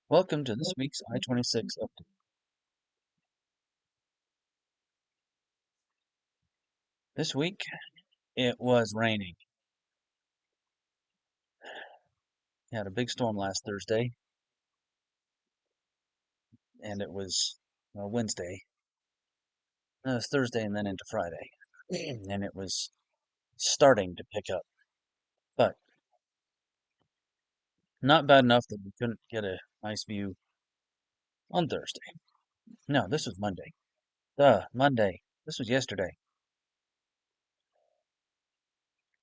Welcome to this week's I-26 update. This week, it was raining. We had a big storm last Thursday, and it was Wednesday. No, it was Thursday and then into Friday. And it was starting to pick up, but not bad enough that we couldn't get a nice view on Thursday. No, this was Monday. Monday. This was yesterday.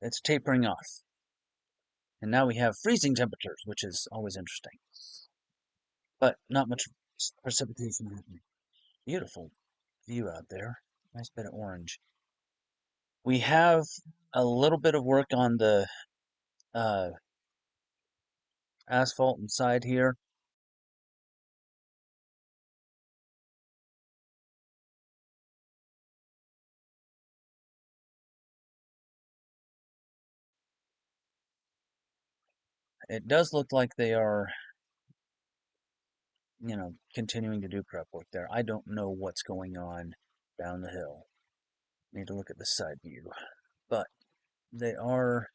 It's tapering off. And now we have freezing temperatures, which is always interesting. But not much precipitation happening. Beautiful view out there. Nice bit of orange. We have a little bit of work on the uh, asphalt inside here. It does look like they are, continuing to do prep work there. I don't know what's going on down the hill. Need to look at the side view. But they are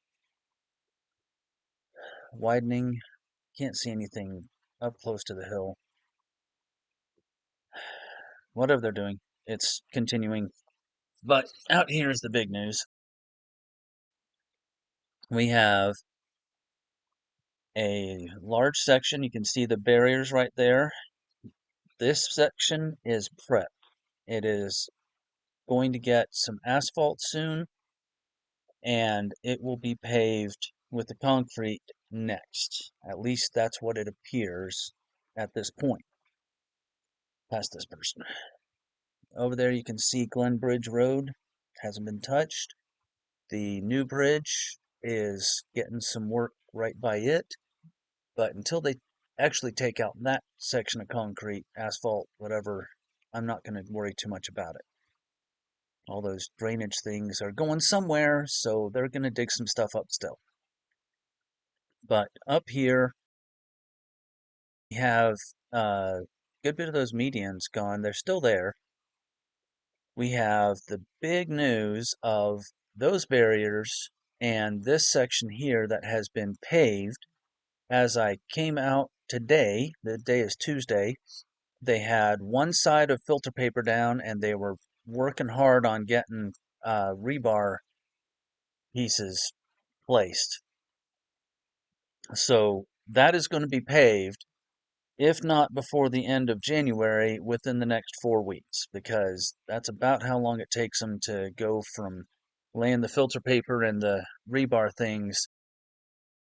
widening. Can't see anything up close to the hill. Whatever they're doing, it's continuing. But out here is the big news. We have a large section. You can see the barriers right there. This section is prep. It is going to get some asphalt soon, and it will be paved with the concrete next. At least that's what it appears at this point. Past this person. Over there you can see Glen Bridge Road. Hasn't been touched. The new bridge is getting some work right by it, but until they actually take out that section of concrete, asphalt, whatever, I'm not going to worry too much about it. All those drainage things are going somewhere, so they're going to dig some stuff up still. But up here, we have a good bit of those medians gone. They're still there. We have the big news of those barriers and this section here that has been paved. As I came out today, the day is Tuesday, they had one side of filter paper down and they were working hard on getting rebar pieces placed. So that is going to be paved, if not before the end of January, within the next 4 weeks, because that's about how long it takes them to go from laying the filter paper and the rebar things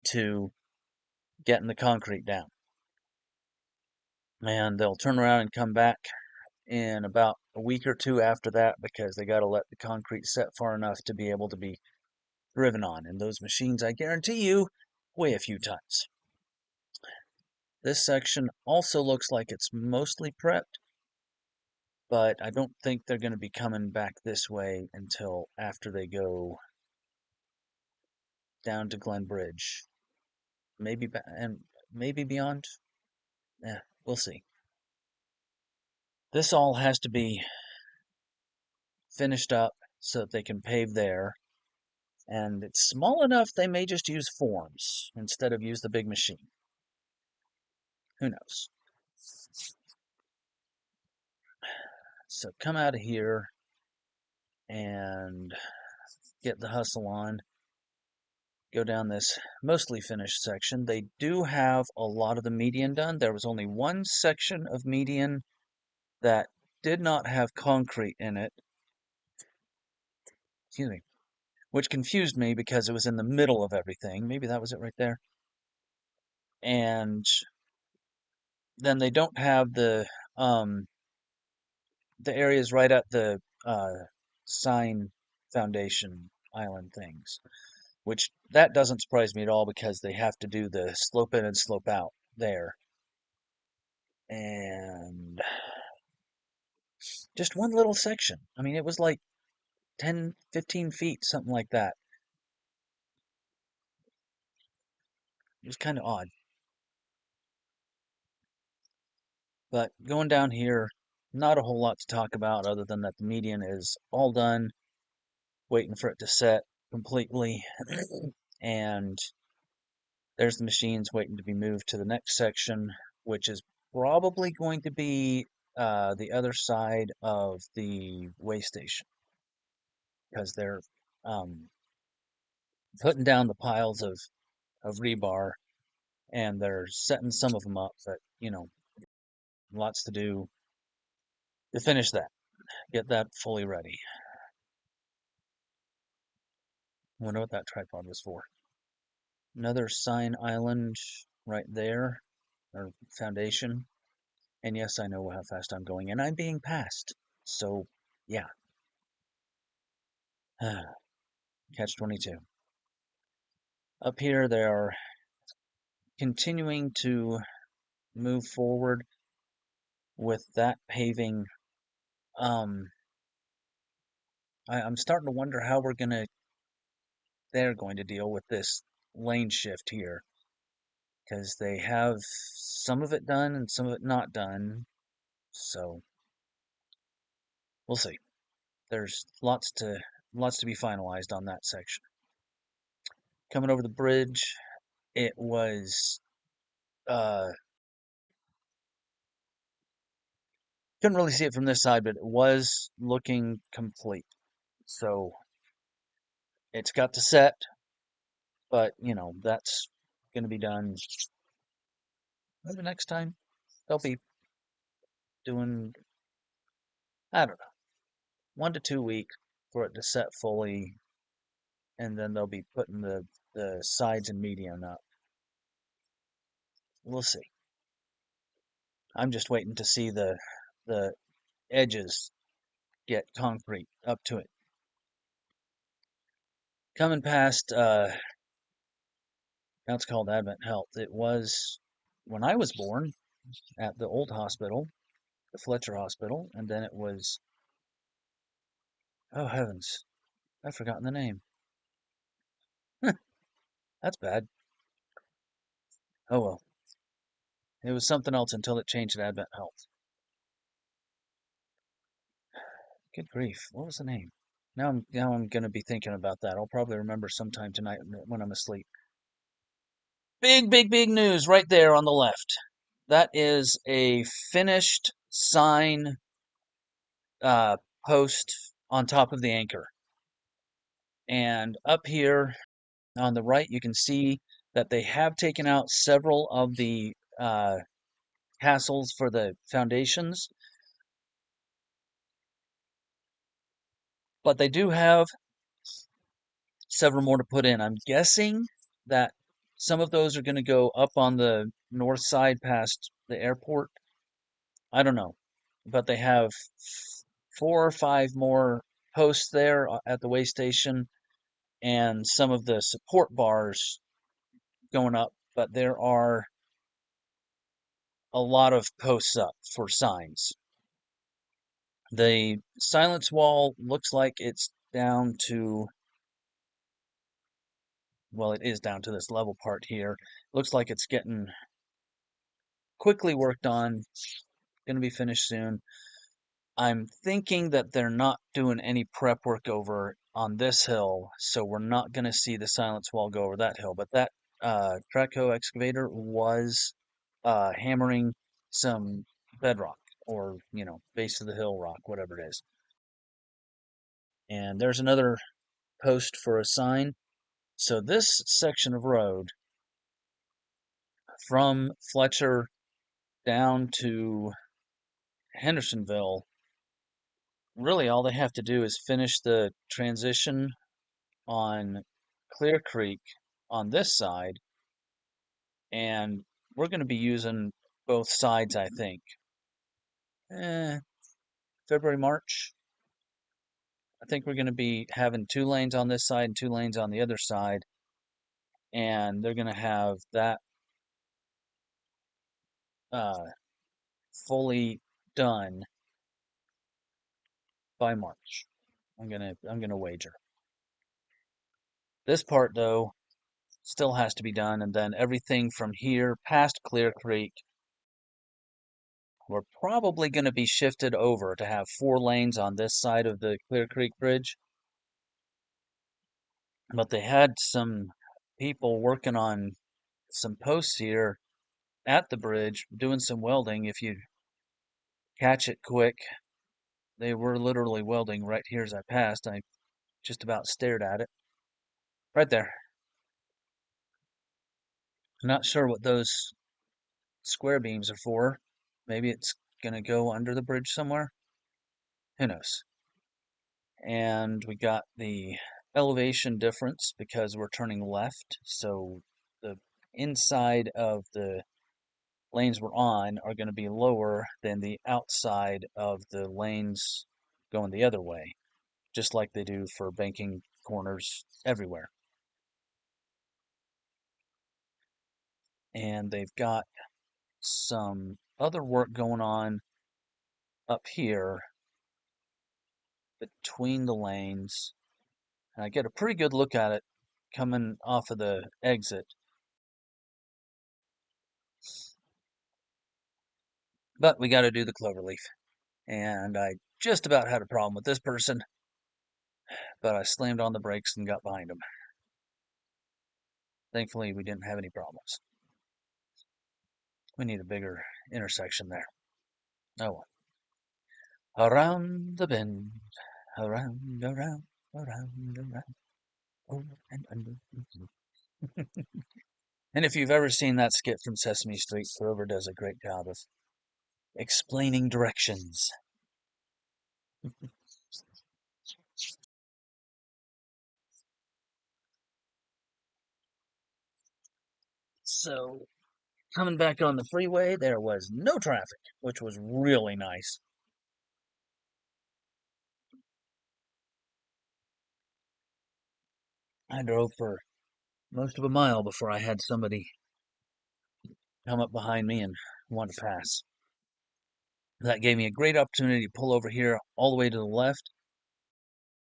to getting the concrete down. And they'll turn around and come back in about a week or two after that because they got to let the concrete set far enough to be able to be driven on. And those machines, I guarantee you, weigh a few tons. This section also looks like it's mostly prepped, but I don't think they're going to be coming back this way until after they go down to Glen Bridge. Maybe and maybe beyond. Yeah, we'll see. This all has to be finished up so that they can pave there. And it's small enough they may just use forms instead of use the big machine. Who knows? So come out of here and get the hustle on. Go down this mostly finished section. They do have a lot of the median done. There was only one section of median that did not have concrete in it. Excuse me. Which confused me because it was in the middle of everything. Maybe that was it right there. And then they don't have the areas right at the sign foundation island things, which that doesn't surprise me at all because they have to do the slope in and slope out there. And just one little section. I mean, it was like 10, 15 feet, something like that. It was kind of odd. But going down here, not a whole lot to talk about other than that the median is all done, waiting for it to set completely. And there's the machines waiting to be moved to the next section, which is probably going to be the other side of the way station, because they're um, putting down the piles of rebar, and they're setting some of them up, but lots to do to finish that, get that fully ready. I wonder what that tripod was for. Another sign island right there, or foundation. And yes, I know how fast I'm going, and I'm being passed. So, yeah. Catch 22. Up here, they are continuing to move forward with that paving. I'm starting to wonder how they're going to deal with this lane shift here, because they have some of it done and some of it not done. So we'll see. There's lots to be finalized on that section. Coming over the bridge, it was couldn't really see it from this side, but it was looking complete. So it's got to set, but that's going to be done maybe next time. They'll be doing, I don't know, 1 to 2 weeks for it to set fully, and then they'll be putting the sides and median up. We'll see. I'm just waiting to see the edges get concrete up to it. Coming past, now it's called Advent Health. It was when I was born at the old hospital, the Fletcher Hospital, and then it was, oh heavens, I've forgotten the name. That's bad. Oh well. It was something else until it changed to Advent Health. Good grief, what was the name? Now I'm gonna be thinking about that. I'll probably remember sometime tonight when I'm asleep. Big, big, big news right there on the left. That is a finished sign uh, post on top of the anchor. And up here on the right, you can see that they have taken out several of the tassels for the foundations, but they do have several more to put in. I'm guessing that some of those are going to go up on the north side past the airport. I don't know, but they have 4 or 5 more posts there at the way station, and some of the support bars going up, but there are a lot of posts up for signs. The silence wall looks like it's down to, well, it is down to this level part here. Looks like it's getting quickly worked on, going to be finished soon. I'm thinking that they're not doing any prep work over on this hill, so we're not going to see the silence wall go over that hill. But that 𝐥𝐢𝐤𝐞 excavator was hammering some bedrock, or base of the hill rock, whatever it is. And there's another post for a sign. So this section of road from Fletcher down to Hendersonville, really all they have to do is finish the transition on Clear Creek on this side, and we're going to be using both sides, I think. February, March. I think we're going to be having 2 lanes on this side and 2 lanes on the other side, and they're going to have that uh, fully done by March. I'm gonna wager. This part though still has to be done, and then everything from here past Clear Creek We're probably going to be shifted over to have 4 lanes on this side of the Clear Creek Bridge. But they had some people working on some posts here at the bridge doing some welding. If you catch it quick, they were literally welding right here as I passed. I just about stared at it. Right there. Not sure what those square beams are for. Maybe it's going to go under the bridge somewhere. Who knows? And we got the elevation difference because we're turning left. So the inside of the lanes we're on are going to be lower than the outside of the lanes going the other way, just like they do for banking corners everywhere. And they've got some other work going on up here between the lanes. And I get a pretty good look at it coming off of the exit. But we got to do the cloverleaf. And I just about had a problem with this person, but I slammed on the brakes and got behind him. Thankfully, we didn't have any problems. We need a bigger intersection there. Oh well. Around the bend, around, around, around, around, over and under. And if you've ever seen that skit from Sesame Street, Grover does a great job of explaining directions. So, coming back on the freeway, there was no traffic, which was really nice. I drove for most of a mile before I had somebody come up behind me and want to pass. That gave me a great opportunity to pull over here all the way to the left,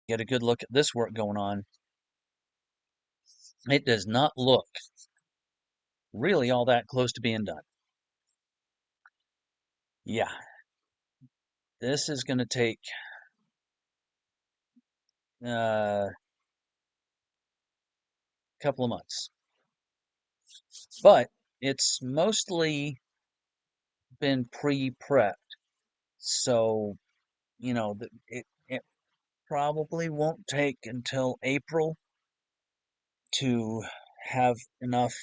get a good look at this work going on. It does not look really all that close to being done. Yeah, this is going to take a couple of months. But it's mostly been pre-prepped. So, it probably won't take until April to have enough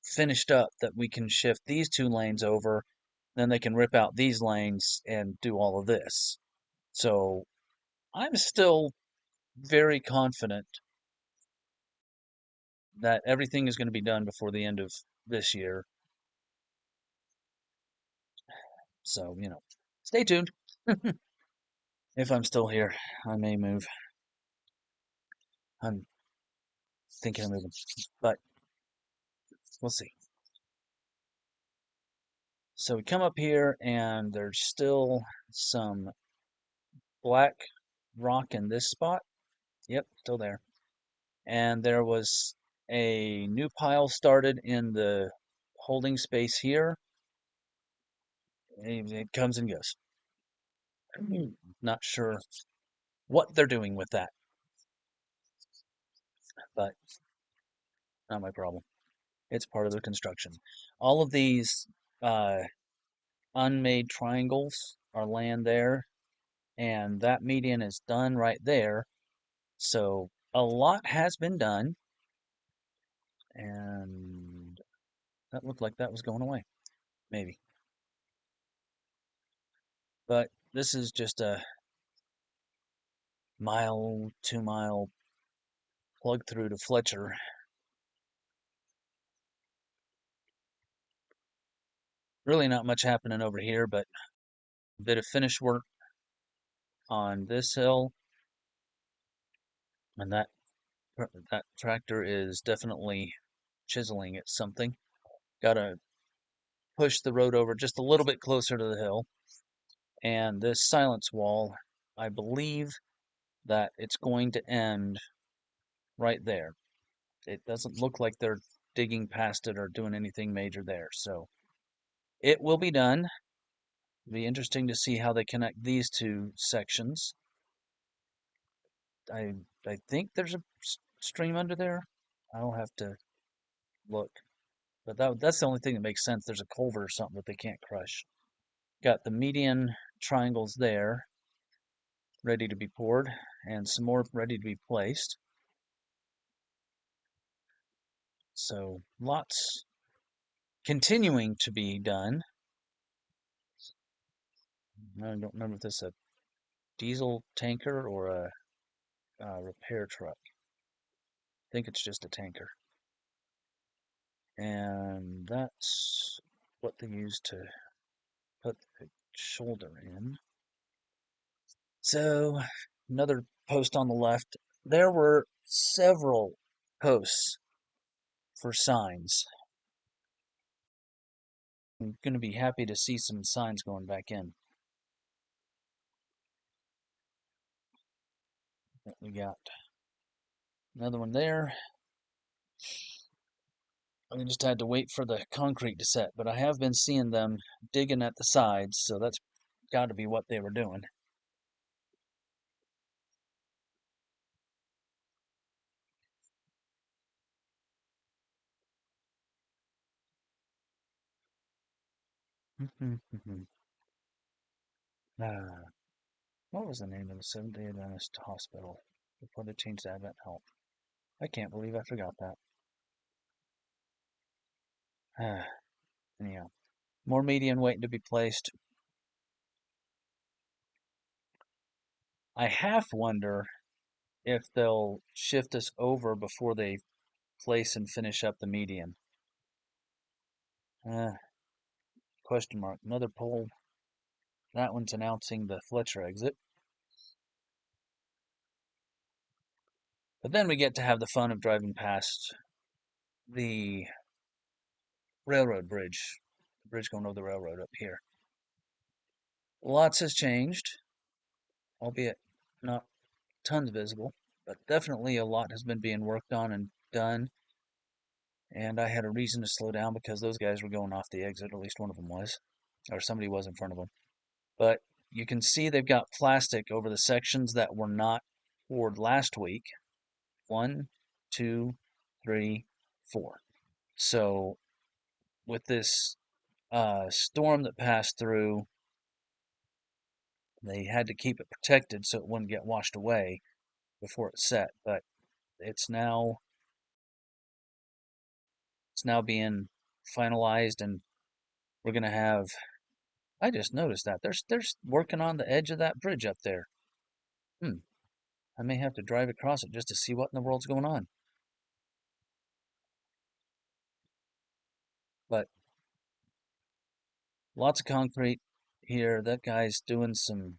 finished up that we can shift these 2 lanes over. Then they can rip out these lanes and do all of this. So I'm still very confident that everything is going to be done before the end of this year. So, stay tuned. If I'm still here, I may move. I'm thinking of moving, but we'll see. So we come up here, and there's still some black rock in this spot. Yep, still there. And there was a new pile started in the holding space here. It comes and goes. Not sure what they're doing with that, but not my problem. It's part of the construction. All of these uh, unmade triangles are laying there, and that median is done right there. So a lot has been done, and that looked like that was going away, maybe. But this is just a mile, 2 mile plug through to Fletcher. Really not much happening over here, but a bit of finish work on this hill, and that tractor is definitely chiseling at something. Gotta push the road over just a little bit closer to the hill. And this silence wall, I believe that it's going to end right there. It doesn't look like they're digging past it or doing anything major there. So it will be done. Be interesting to see how they connect these two sections. I I think there's a stream under there. I'll have to look. But that's the only thing that makes sense. There's a culvert or something that they can't crush. Got the median triangles there, ready to be poured, and some more ready to be placed. So lots continuing to be done. I don't remember if this is a diesel tanker or a repair truck. I think it's just a tanker. And that's what they use to put the shoulder in. So, another post on the left. There were several posts for signs. I'm going to be happy to see some signs going back in. We got another one there. I just had to wait for the concrete to set, but I have been seeing them digging at the sides, so that's got to be what they were doing. What was the name of the Seventh-day Adventist hospital before they changed to Advent Health? I can't believe I forgot that. Anyhow, more median waiting to be placed. I half wonder if they'll shift us over before they place and finish up the median. Question mark. Another pole. That one's announcing the Fletcher exit. But then we get to have the fun of driving past the railroad bridge. The bridge going over the railroad up here. Lots has changed, albeit not tons visible, but definitely a lot has been being worked on and done. And I had a reason to slow down because those guys were going off the exit, at least one of them was, or somebody was in front of them. But you can see they've got plastic over the sections that were not poured last week. 1, 2, 3, 4. So with this storm that passed through, they had to keep it protected so it wouldn't get washed away before it set. But it's now being finalized, and we're gonna have. I just noticed that they're working on the edge of that bridge up there. I may have to drive across it just to see what in the world's going on. But lots of concrete here. That guy's doing some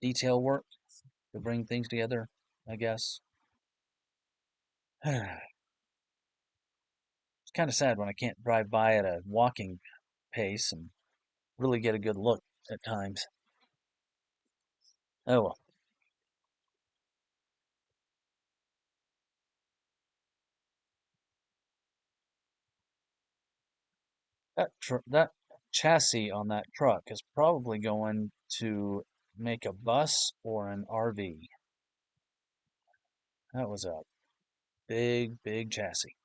detail work to bring things together, I guess. It's kind of sad when I can't drive by at a walking pace and really get a good look at times. Oh well. That chassis on that truck is probably going to make a bus or an RV. That was a big, big chassis.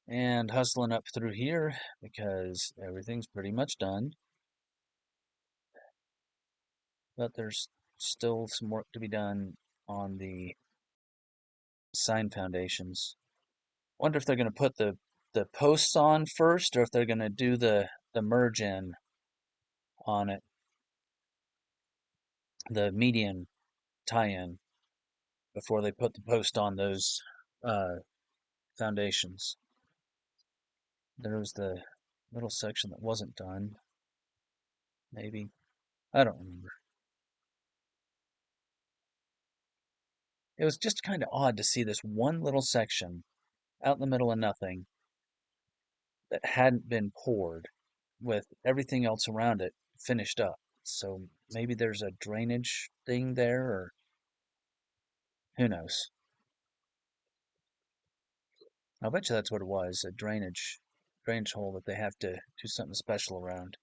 And hustling up through here because everything's pretty much done. But there's still some work to be done on the sign foundations. Wonder if they're going to put the posts on first or if they're going to do the merge in on it, the median tie-in, before they put the post on those foundations. There was the little section that wasn't done. Maybe. I don't remember. It was just kind of odd to see this one little section out in the middle of nothing that hadn't been poured with everything else around it finished up. So maybe there's a drainage thing there, or who knows. I'll bet you that's what it was, a drainage drainage hole that they have to do something special around.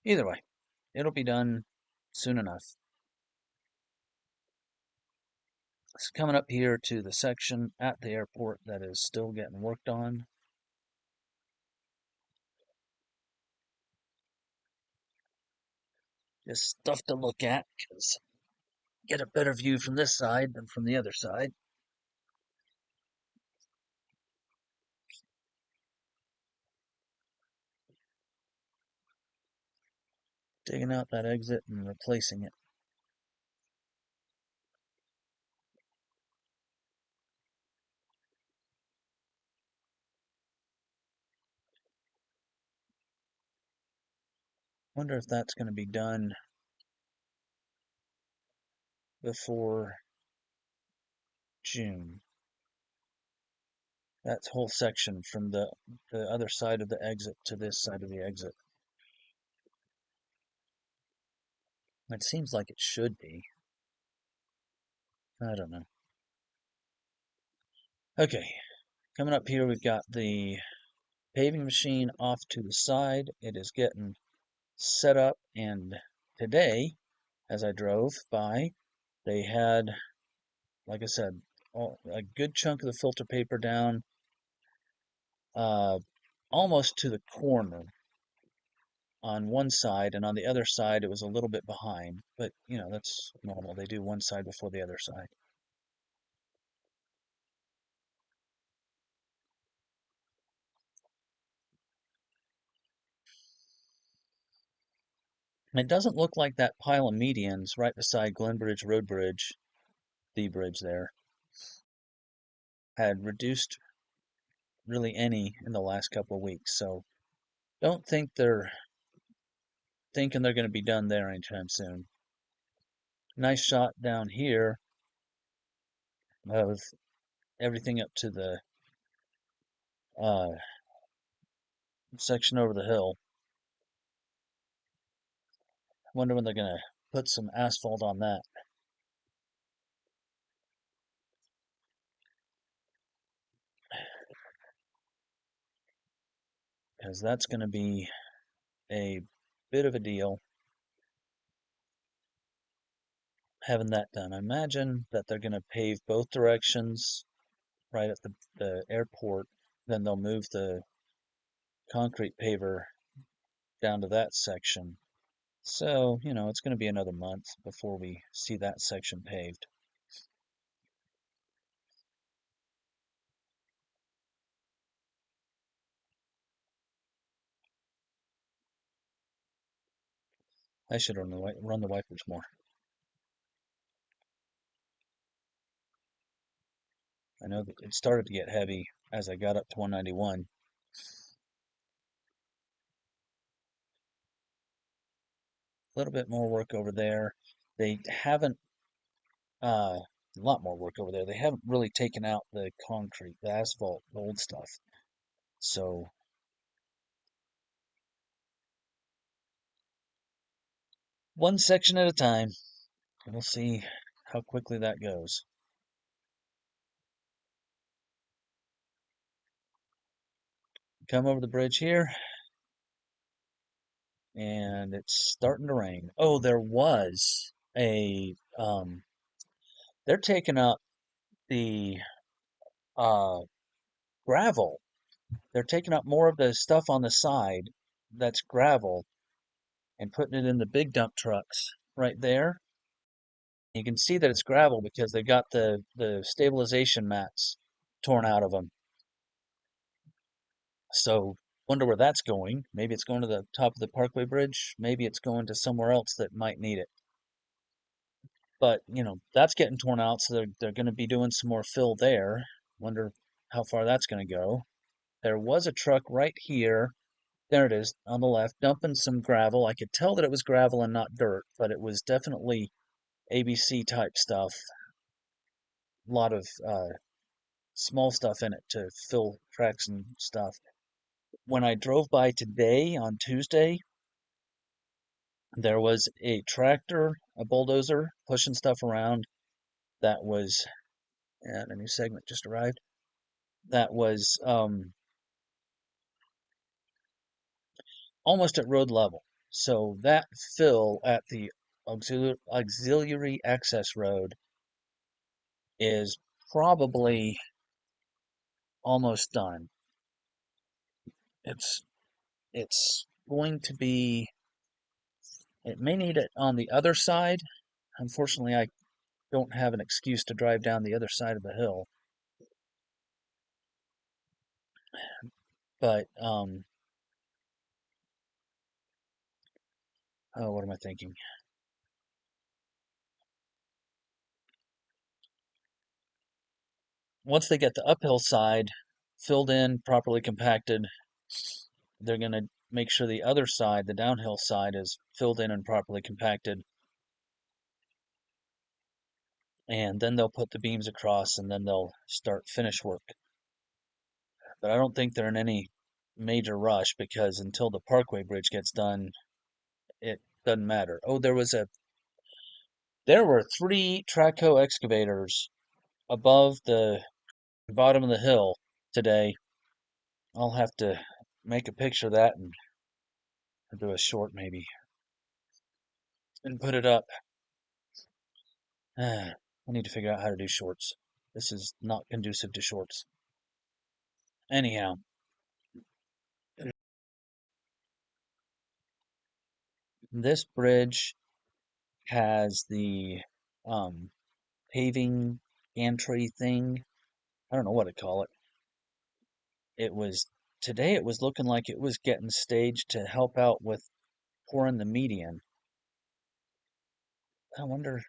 Either way, it'll be done soon enough. It's coming up here to the section at the airport that is still getting worked on. Just stuff to look at, because get a better view from this side than from the other side. Digging out that exit and replacing it. Wonder if that's going to be done before June. That whole section from the other side of the exit to this side of the exit. It seems like it should be. I don't know. Okay, coming up here, we've got the paving machine off to the side. It is getting set up, and today, as I drove by, they had, like I said, a good chunk of the filter paper down, almost to the corner on one side, and on the other side it was a little bit behind, but you know, that's normal. They do one side before the other side. It doesn't look like that pile of medians right beside Glenbridge Road Bridge, the bridge there, had reduced really any in the last couple of weeks, so don't think they're thinking they're going to be done there anytime soon. Nice shot down here of everything up to the uh, section over the hill. Wonder when they're going to put some asphalt on that. Because that's going to be a bit of a deal having that done. I imagine that they're going to pave both directions right at the airport. Then they'll move the concrete paver down to that section. So, you know, it's going to be another month before we see that section paved. I should run the wipers more. I know that it started to get heavy as I got up to 191. A little bit more work over there. They haven't, a lot more work over there. They haven't really taken out the concrete, the asphalt, the old stuff. So, one section at a time. We'll see how quickly that goes. Come over the bridge here, and it's starting to rain. Oh, there was they're taking up the uh, gravel. They're taking up more of the stuff on the side that's gravel and putting it in the big dump trucks right there. You can see that it's gravel because they got the stabilization mats torn out of them. So wonder where that's going. Maybe it's going to the top of the Parkway Bridge. Maybe it's going to somewhere else that might need it. But, you know, that's getting torn out, so they're going to be doing some more fill there. Wonder how far that's going to go. There was a truck right here. There it is on the left, dumping some gravel. I could tell that it was gravel and not dirt, but it was definitely ABC type stuff. A lot of small stuff in it to fill cracks and stuff. When I drove by today on Tuesday, there was a tractor, a bulldozer, pushing stuff around. That was, and a new segment just arrived. That was almost at road level. So that fill at the auxiliary access road is probably almost done. It's it's going to be, it may need it on the other side. Unfortunately, I don't have an excuse to drive down the other side of the hill. But oh, what am I thinking? Once they get the uphill side filled in, properly compacted, they're going to make sure the other side, the downhill side, is filled in and properly compacted. And then they'll put the beams across and then they'll start finish work. But I don't think they're in any major rush because until the Parkway Bridge gets done, it doesn't matter. Oh, there were 3 Traco excavators above the bottom of the hill today. I'll have to make a picture of that and do a short maybe and put it up. I need to figure out how to do shorts. This is not conducive to shorts. Anyhow, this bridge has the um, paving gantry thing. I don't know what to call it. It was today. It was looking like it was getting staged to help out with pouring the median. I wonder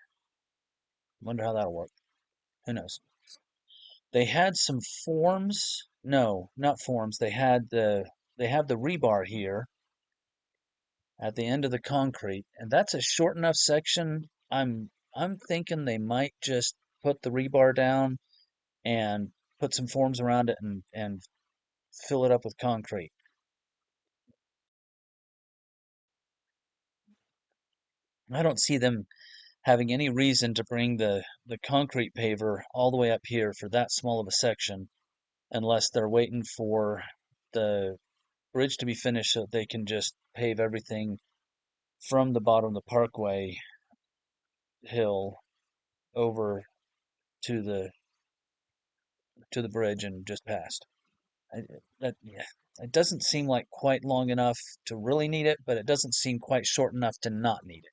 how that'll work. Who knows? They had some forms. No, not forms. They have the rebar here at the end of the concrete, and that's a short enough section. I'm thinking they might just put the rebar down and put some forms around it and fill it up with concrete. I don't see them having any reason to bring the concrete paver all the way up here for that small of a section unless they're waiting for the bridge to be finished so they can just pave everything from the bottom of the Parkway hill over to the bridge and just past. Yeah, it doesn't seem like quite long enough to really need it, but it doesn't seem quite short enough to not need it.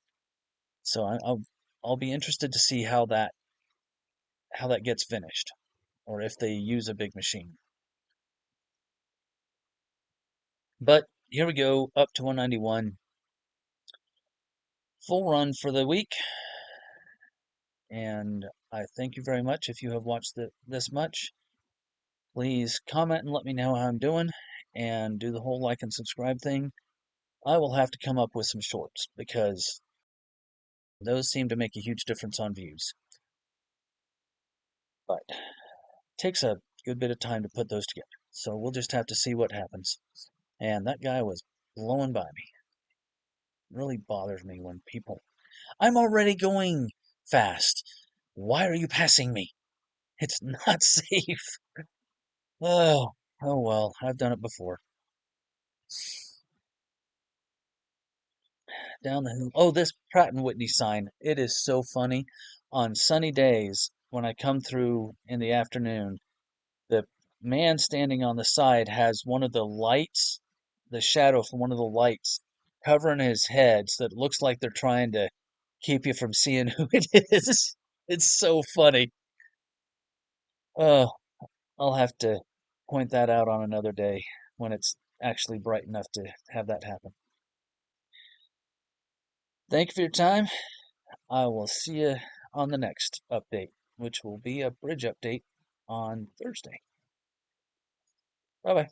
So I'll be interested to see how that gets finished, or if they use a big machine. But here we go, up to 191. Full run for the week, and I thank you very much if you have watched this much. Please comment and let me know how I'm doing, and do the whole like and subscribe thing. I will have to come up with some shorts because those seem to make a huge difference on views. But it takes a good bit of time to put those together. So we'll just have to see what happens. And that guy was blowing by me. It really bothers me when people... I'm already going fast. Why are you passing me? It's not safe. Oh well, I've done it before. Down the hill. Oh, this Pratt and Whitney sign. It is so funny. On sunny days, when I come through in the afternoon, the man standing on the side has one of the lights, the shadow from one of the lights, covering his head so that it looks like they're trying to keep you from seeing who it is. It's so funny. Oh, I'll have to point that out on another day when it's actually bright enough to have that happen. Thank you for your time. I will see you on the next update, which will be a bridge update on Thursday. Bye bye.